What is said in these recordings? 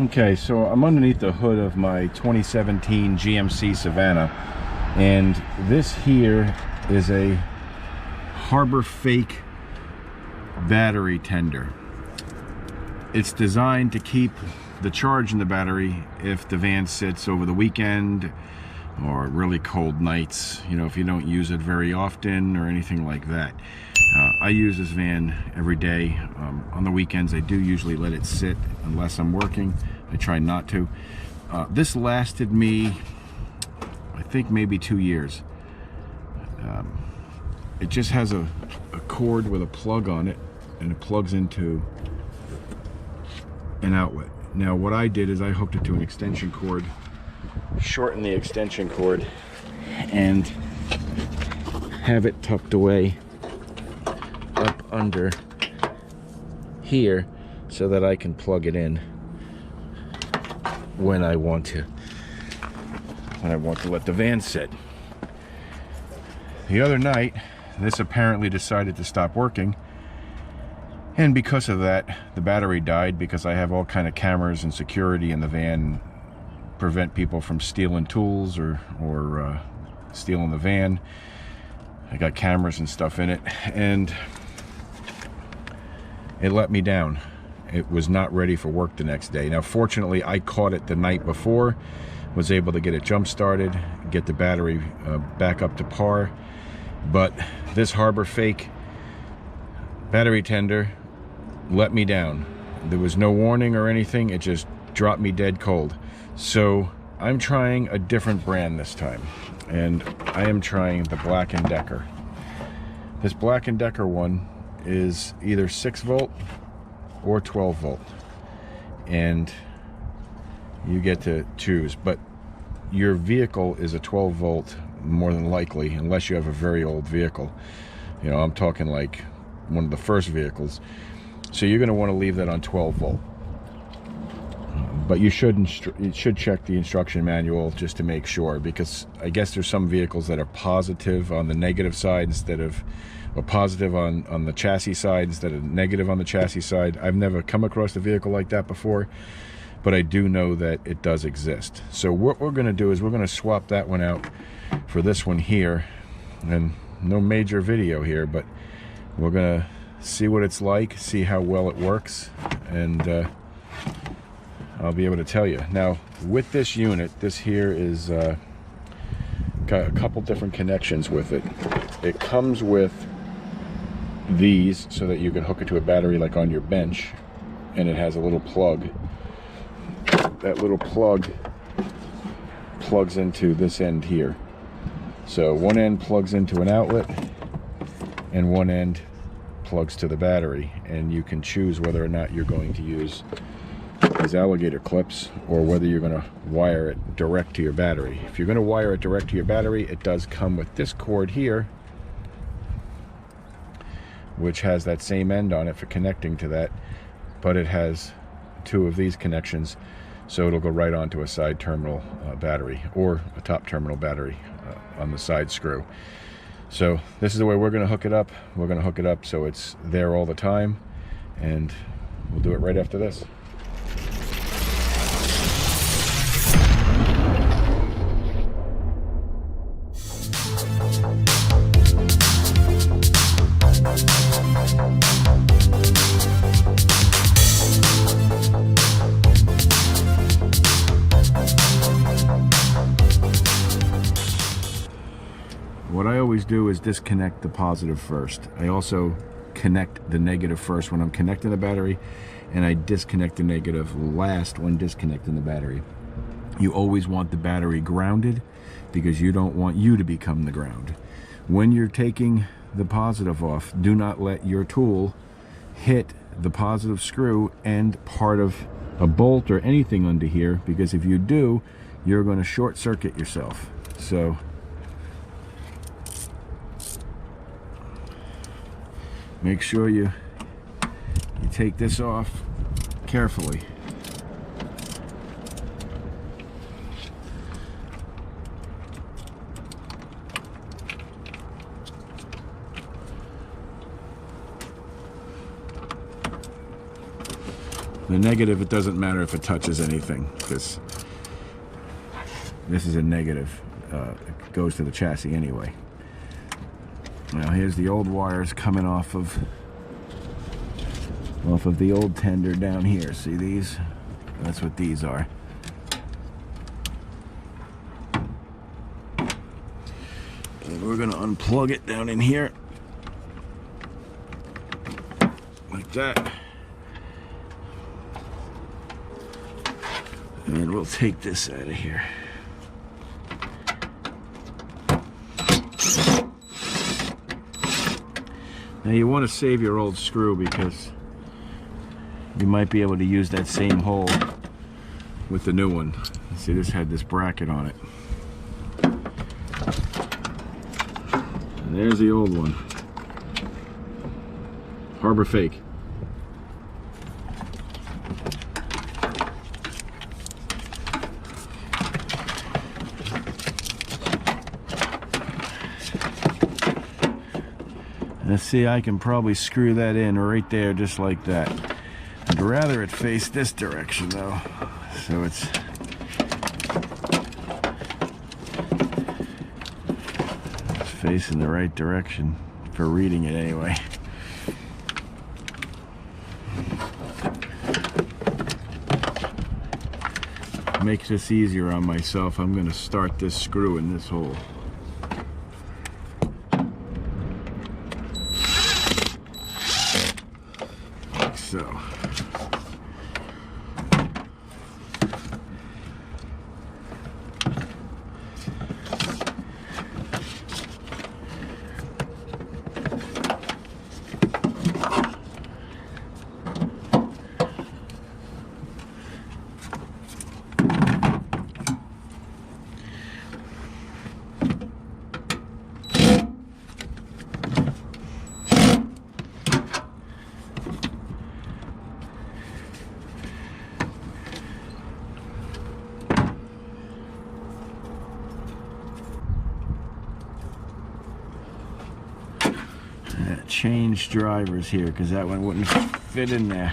Okay, so I'm underneath the hood of my 2017 GMC Savannah, and this here is a Harbor Fake battery tender. It's designed to keep the charge in the battery if the van sits over the weekend or really cold nights, you know, if you don't use it very often or anything like that. I use this van every day. On the weekends I do usually let it sit unless I'm working. I try not to. This lasted me, I think, maybe 2 years. It just has a cord with a plug on it, and it plugs into an outlet. Now what I did is I hooked it to an extension cord, shorten the extension cord, and have it tucked away up under here so that I can plug it in when I want to let the van sit. The other night this apparently decided to stop working, and because of that the battery died, because I have all kind of cameras and security in the van, prevent people from stealing tools or stealing the van. I got cameras and stuff in it, and it let me down. It was not ready for work the next day. Now fortunately I caught it the night before, was able to get it jump started, get the battery back up to par, but this Harbor Fake battery tender let me down. There was no warning or anything, it just dropped me dead cold. So I'm trying a different brand this time, and I am trying the Black & Decker. This Black & Decker one is either 6 volt or 12 volt, and you get to choose, but your vehicle is a 12 volt more than likely, unless you have a very old vehicle. You know, I'm talking like one of the first vehicles, so you're going to want to leave that on 12 volt. But you should check the instruction manual just to make sure, because I guess there's some vehicles that are positive on the negative side instead of, or positive on the chassis side instead of negative on the chassis side. I've never come across a vehicle like that before, but I do know that it does exist. So what we're going to do is we're going to swap that one out for this one here, and no major video here, but we're going to see what it's like, see how well it works, and I'll be able to tell you. Now with this unit, this here is got a couple different connections with it. It comes with these so that you can hook it to a battery like on your bench, and it has a little plug. That little plug plugs into this end here. So one end plugs into an outlet and one end plugs to the battery, and you can choose whether or not you're going to use these alligator clips or whether you're going to wire it direct to your battery. If you're going to wire it direct to your battery, it does come with this cord here, which has that same end on it for connecting to that, but it has 2 of these connections, so it'll go right onto a side terminal battery or a top terminal battery on the side screw. So this is the way we're going to hook it up. We're going to hook it up so it's there all the time, and we'll do it right after this. What I always do is disconnect the positive first. I also connect the negative first when I'm connecting the battery, and I disconnect the negative last when disconnecting the battery. You always want the battery grounded because you don't want you to become the ground. When you're taking the positive off, do not let your tool hit the positive screw and part of a bolt or anything under here, because if you do, you're going to short circuit yourself. So make sure you take this off carefully. The negative, it doesn't matter if it touches anything, because this is a negative. It goes to the chassis anyway. Now here's the old wires coming off of the old tender down here. See these? That's what these are. And we're gonna unplug it down in here like that. And we'll take this out of here. Now you want to save your old screw because you might be able to use that same hole with the new one. See, this had this bracket on it. And there's the old one. Harbor Fake. Let's see, I can probably screw that in right there just like that. I'd rather it face this direction though, so it's facing the right direction for reading it anyway. To make this easier on myself, I'm going to start this screw in this hole. So change drivers here because that one wouldn't fit in there.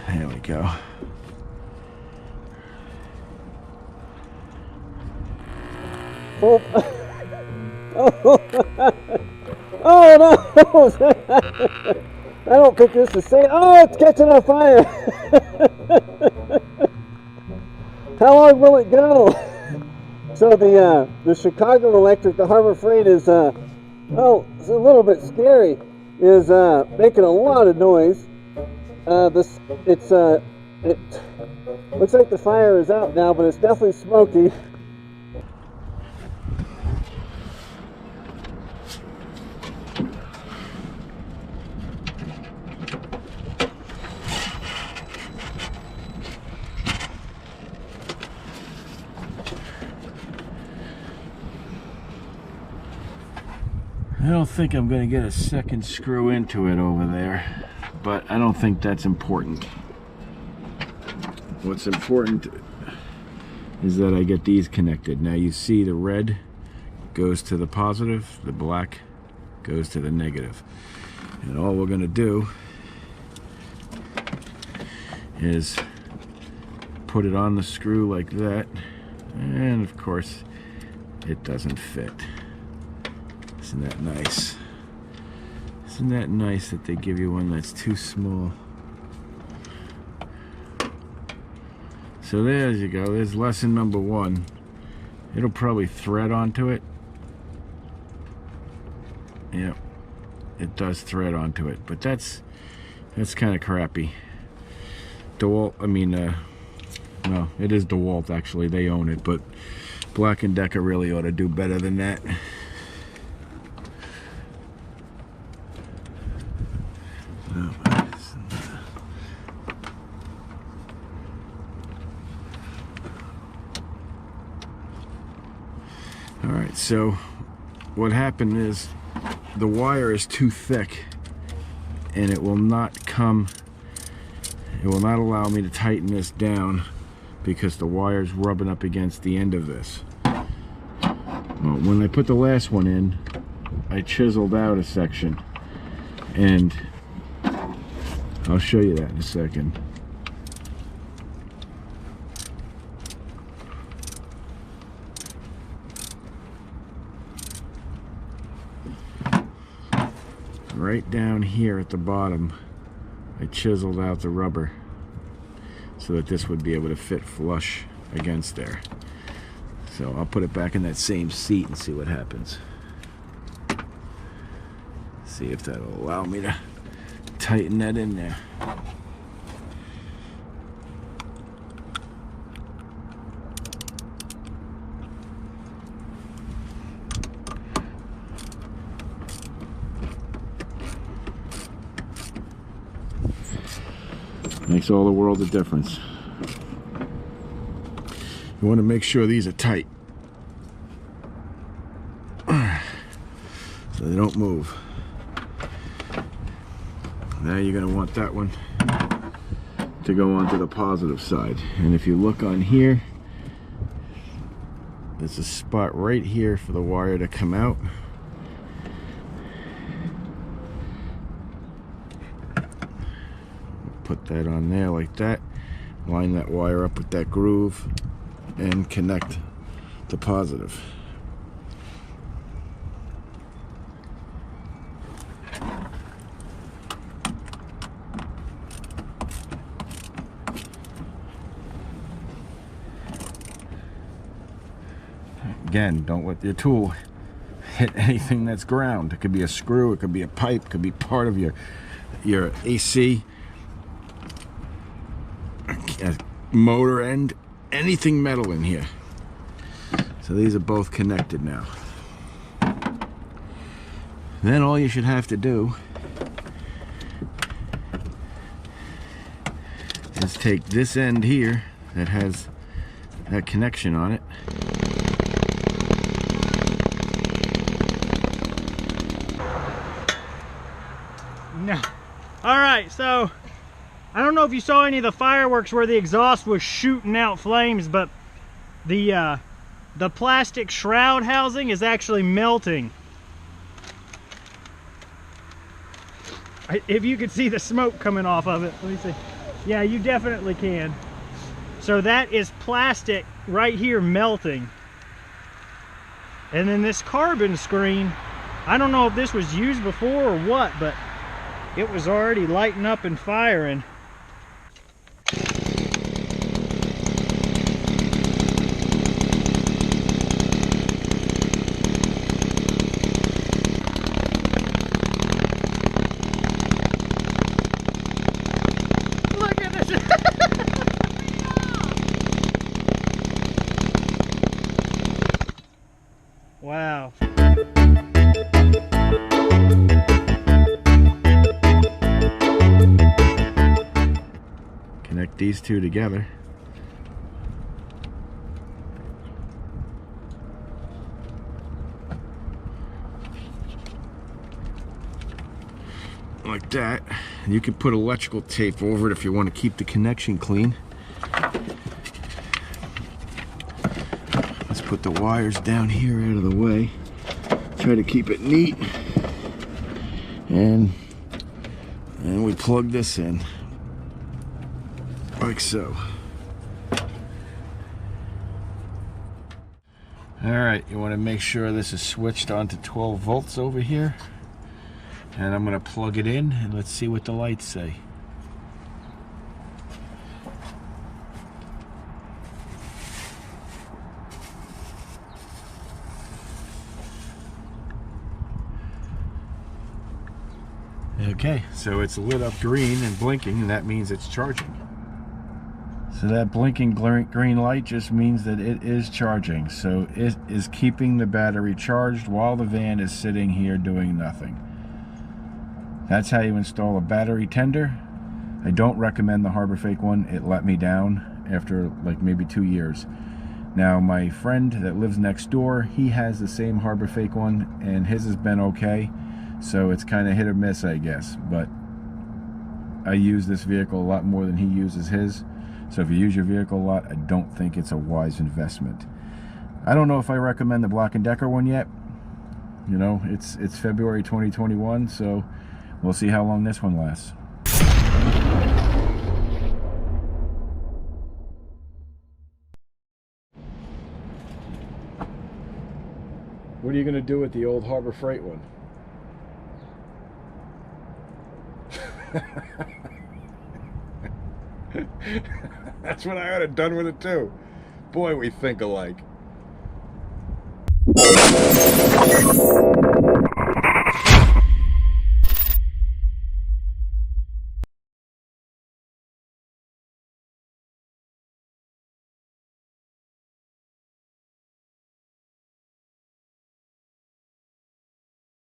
There we go. Oh, oh no! I don't think this is safe. Oh, it's catching on fire! How long will it go? So the Chicago Electric, the Harbor Freight is well, it's a little bit scary. Is making a lot of noise. It looks like the fire is out now, but it's definitely smoky. I don't think I'm going to get a second screw into it over there, but I don't think that's important. What's important is that I get these connected. Now you see the red goes to the positive, the black goes to the negative. And all we're going to do is put it on the screw like that, and of course it doesn't fit. Isn't that nice? Isn't that nice that they give you one that's too small? So there you go. There's lesson number one. It'll probably thread onto it. Yep, it does thread onto it, but that's kind of crappy. DeWalt, I mean, no, it is DeWalt actually. They own it, but Black & Decker really ought to do better than that. Alright, so what happened is the wire is too thick and it will not allow me to tighten this down because the wire's rubbing up against the end of this. Well, when I put the last one in, I chiseled out a section, and I'll show you that in a second. Right down here at the bottom, I chiseled out the rubber so that this would be able to fit flush against there. So I'll put it back in that same seat and see what happens. See if that'll allow me to tighten that in there. Makes all the world of difference. You want to make sure these are tight so they don't move. Now you're going to want that one to go onto the positive side. And if you look on here, there's a spot right here for the wire to come out. Put that on there like that. Line that wire up with that groove and connect the positive. Again, don't let your tool hit anything that's ground. It could be a screw, it could be a pipe, it could be part of your AC, a motor end, anything metal in here. So these are both connected now. Then all you should have to do is take this end here that has that connection on it, no. All right, so I don't know if you saw any of the fireworks where the exhaust was shooting out flames, but the plastic shroud housing is actually melting. If you could see the smoke coming off of it, let me see. Yeah, you definitely can. So that is plastic right here melting. And then this carbon screen, I don't know if this was used before or what, but it was already lighting up and firing. Look at this. Wow. connect these two together. Like that. You can put electrical tape over it if you want to keep the connection clean. Let's put the wires down here out of the way. Try to keep it neat. And we plug this in like so. Alright, you want to make sure this is switched on to 12 volts over here. And I'm going to plug it in and let's see what the lights say. Okay, so it's lit up green and blinking, and that means it's charging. So that blinking green light just means that it is charging. So it is keeping the battery charged while the van is sitting here doing nothing. That's how you install a battery tender. I don't recommend the Harbor Freight one. It let me down after like maybe 2 years. Now my friend that lives next door, he has the same Harbor Freight one and his has been okay. So it's kind of hit or miss, I guess. But I use this vehicle a lot more than he uses his. So if you use your vehicle a lot, I don't think it's a wise investment. I don't know if I recommend the Black & Decker one yet. You know, it's February 2021, so we'll see how long this one lasts. What are you going to do with the old Harbor Freight one? That's what I would have done with it too. Boy, we think alike.